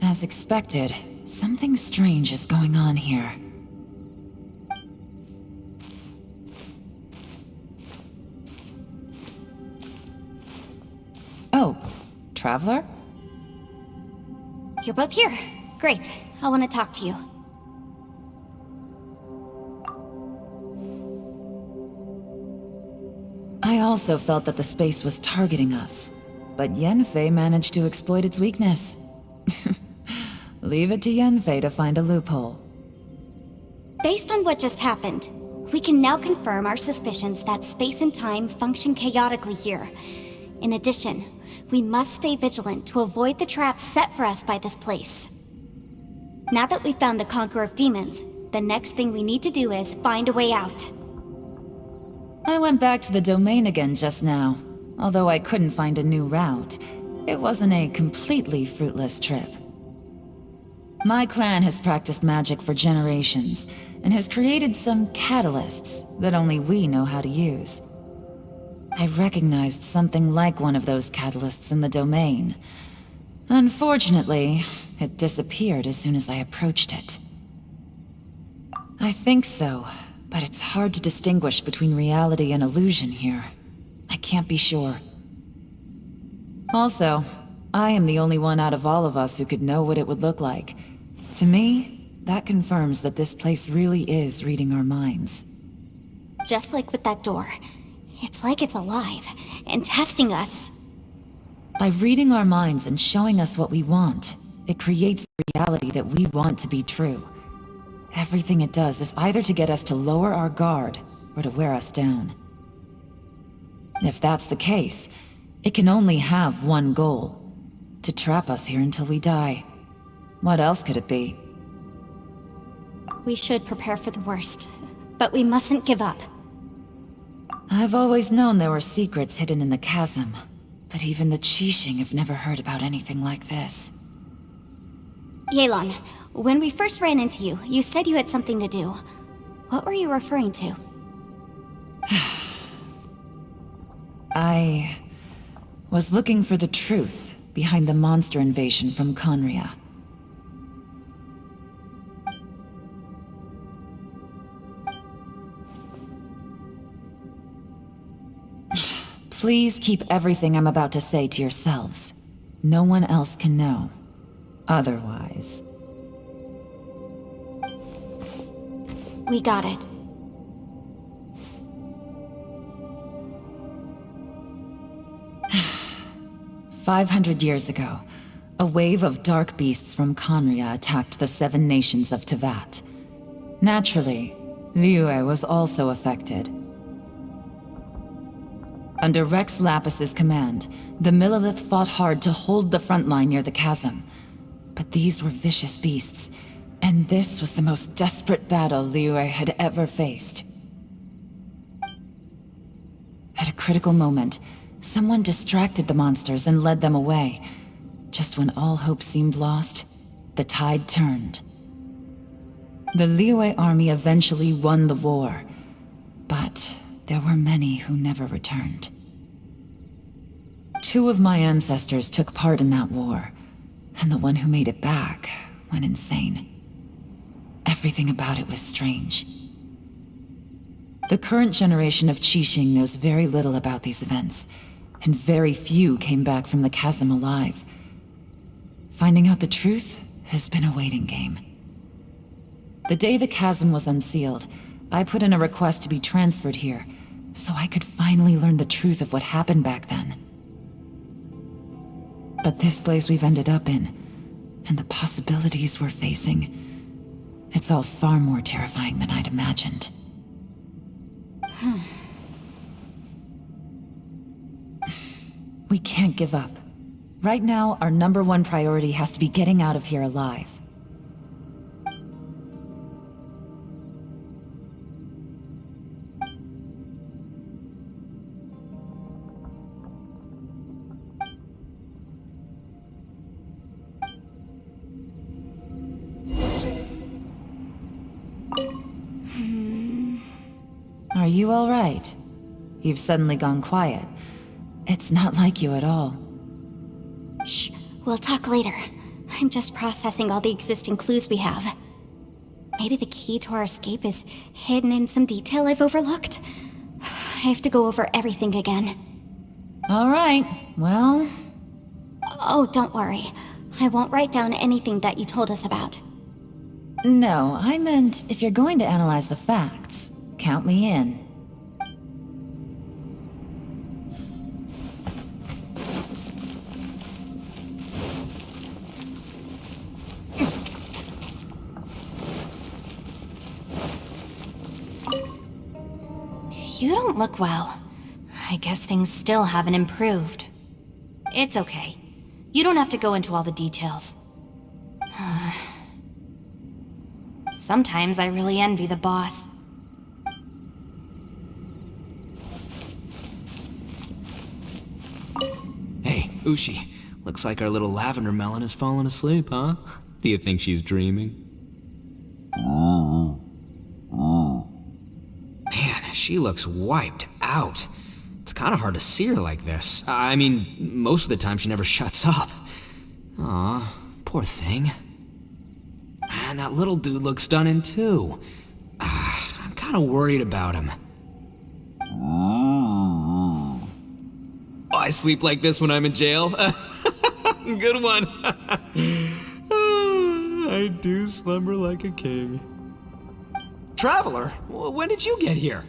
As expected, something strange is going on here. Oh, Traveler? You're both here. Great. I want to talk to you. I also felt that the space was targeting us, but Yenfei managed to exploit its weakness. Leave it to Yenfei to find a loophole. Based on what just happened, we can now confirm our suspicions that space and time function chaotically here. In addition, we must stay vigilant to avoid the traps set for us by this place. Now that we've found the Conqueror of Demons, the next thing we need to do is find a way out. I went back to the domain again just now. Although I couldn't find a new route, it wasn't a completely fruitless trip. My clan has practiced magic for generations, and has created some catalysts that only we know how to use. I recognized something like one of those catalysts in the domain. Unfortunately, it disappeared as soon as I approached it. I think so, but it's hard to distinguish between reality and illusion here. I can't be sure. Also, I am the only one out of all of us who could know what it would look like. To me, that confirms that this place really is reading our minds. Just like with that door. It's like it's alive, and testing us. By reading our minds and showing us what we want, it creates the reality that we want to be true. Everything it does is either to get us to lower our guard, or to wear us down. If that's the case, it can only have one goal. To trap us here until we die. What else could it be? We should prepare for the worst, but we mustn't give up. I've always known there were secrets hidden in the chasm, but even the Qixing have never heard about anything like this. Yelan, when we first ran into you, you said you had something to do. What were you referring to? I was looking for the truth behind the monster invasion from Conria. Please keep everything I'm about to say to yourselves. No one else can know. Otherwise... We got it. 500 years ago, a wave of dark beasts from Conria attacked the 7 nations of Tevat. Naturally, Liyue was also affected. Under Rex Lapis's command, the Millelith fought hard to hold the front line near the chasm. But these were vicious beasts, and this was the most desperate battle Liyue had ever faced. At a critical moment, someone distracted the monsters and led them away. Just when all hope seemed lost, the tide turned. The Liyue army eventually won the war, but there were many who never returned. 2 of my ancestors took part in that war, and the one who made it back went insane. Everything about it was strange. The current generation of Qixing knows very little about these events, and very few came back from the chasm alive. Finding out the truth has been a waiting game. The day the chasm was unsealed, I put in a request to be transferred here, so I could finally learn the truth of what happened back then. But this place we've ended up in, and the possibilities we're facing, it's all far more terrifying than I'd imagined. We can't give up. Right now, our #1 priority has to be getting out of here alive. Are you all right? You've suddenly gone quiet. It's not like you at all. Shh. We'll talk later. I'm just processing all the existing clues we have. Maybe the key to our escape is hidden in some detail I've overlooked. I have to go over everything again. All right, well... Oh, don't worry. I won't write down anything that you told us about. No, I meant if you're going to analyze the facts, count me in. You don't look well. I guess things still haven't improved. It's okay. You don't have to go into all the details. Sometimes I really envy the boss. Hey, Ushi. Looks like our little lavender melon has fallen asleep, huh? Do you think she's dreaming? Man, she looks wiped out. It's kind of hard to see her like this. I mean, most of the time she never shuts up. Aw, poor thing. Man, that little dude looks stunning too. I'm kind of worried about him. Oh, I sleep like this when I'm in jail? Good one. I do slumber like a king. Traveler, when did you get here?